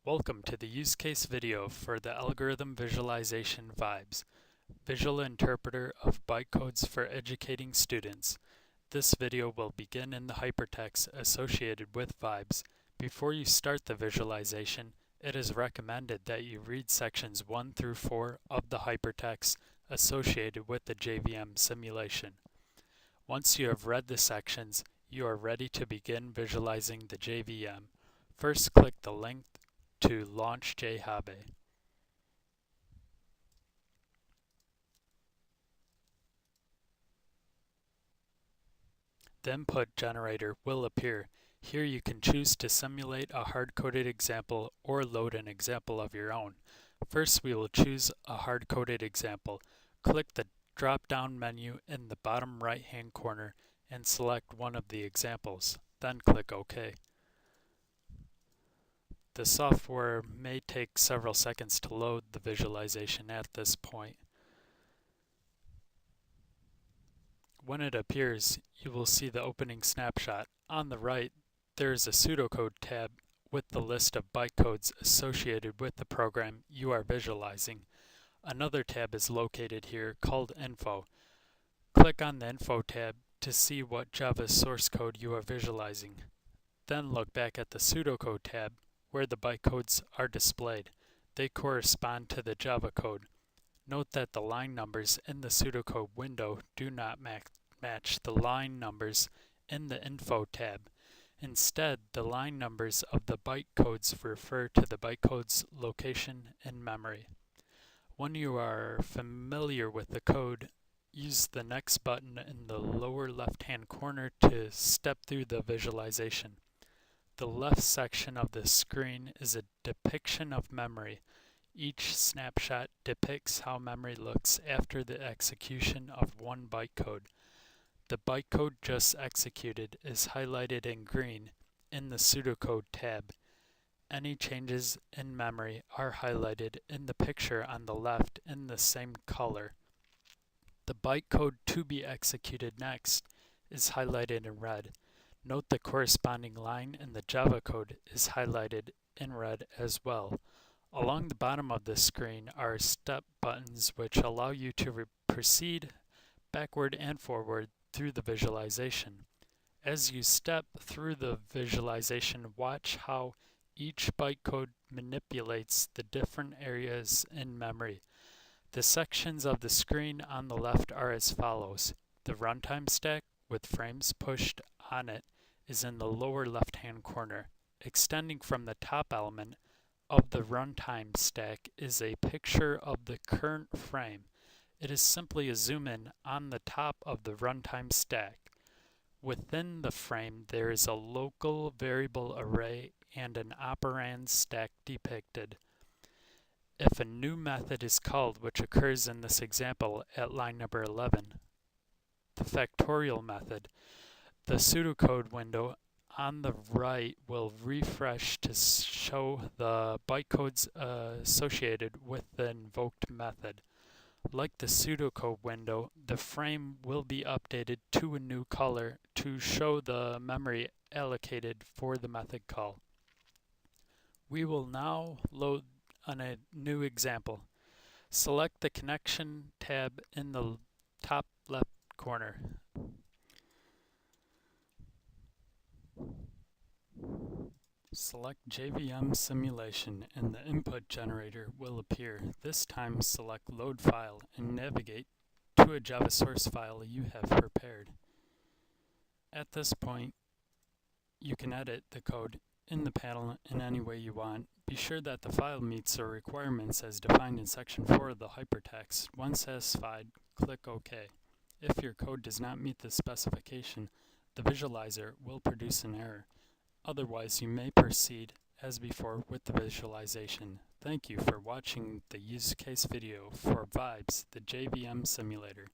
Welcome to the use case video for the Algorithm Visualization Vibes, Visual Interpreter of Bytecodes for Educating Students. This video will begin in the hypertext associated with Vibes. Before you start the visualization, it is recommended that you read sections 1 through 4 of the hypertext associated with the JVM simulation. Once you have read the sections, you are ready to begin visualizing the JVM. First, click the link to launch JHabe. The input generator will appear. Here you can choose to simulate a hard-coded example or load an example of your own. First, we will choose a hard-coded example. Click the drop-down menu in the bottom right-hand corner and select one of the examples. Then click OK. The software may take several seconds to load the visualization at this point. When it appears, you will see the opening snapshot. On the right, there is a pseudocode tab with the list of bytecodes associated with the program you are visualizing. Another tab is located here called Info. Click on the Info tab to see what Java source code you are visualizing. Then look back at the pseudocode tab where the bytecodes are displayed. They correspond to the Java code. Note that the line numbers in the pseudocode window do not match the line numbers in the Info tab. Instead, the line numbers of the bytecodes refer to the bytecode's location in memory. When you are familiar with the code, use the Next button in the lower left-hand corner to step through the visualization. The left section of the screen is a depiction of memory. Each snapshot depicts how memory looks after the execution of one bytecode. The bytecode just executed is highlighted in green in the pseudocode tab. Any changes in memory are highlighted in the picture on the left in the same color. The bytecode to be executed next is highlighted in red. Note the corresponding line in the Java code is highlighted in red as well. Along the bottom of the screen are step buttons which allow you to proceed backward and forward through the visualization. As you step through the visualization, watch how each bytecode manipulates the different areas in memory. The sections of the screen on the left are as follows. The runtime stack with frames pushed on it is in the lower left-hand corner. Extending from the top element of the runtime stack is a picture of the current frame. It is simply a zoom in on the top of the runtime stack. Within the frame, there is a local variable array and an operand stack depicted. If a new method is called, which occurs in this example at line number 11, the factorial method, the pseudocode window on the right will refresh to show the bytecodes associated with the invoked method. Like the pseudocode window, the frame will be updated to a new color to show the memory allocated for the method call. We will now load on a new example. Select the Connection tab in the top left corner. Select JVM Simulation and the input generator will appear. This time select Load File and navigate to a Java source file you have prepared. At this point, you can edit the code in the panel in any way you want. Be sure that the file meets the requirements as defined in section 4 of the hypertext. Once satisfied, click OK. If your code does not meet the specification, the visualizer will produce an error. Otherwise, you may proceed as before with the visualization. Thank you for watching the use case video for Vibes, the JVM simulator.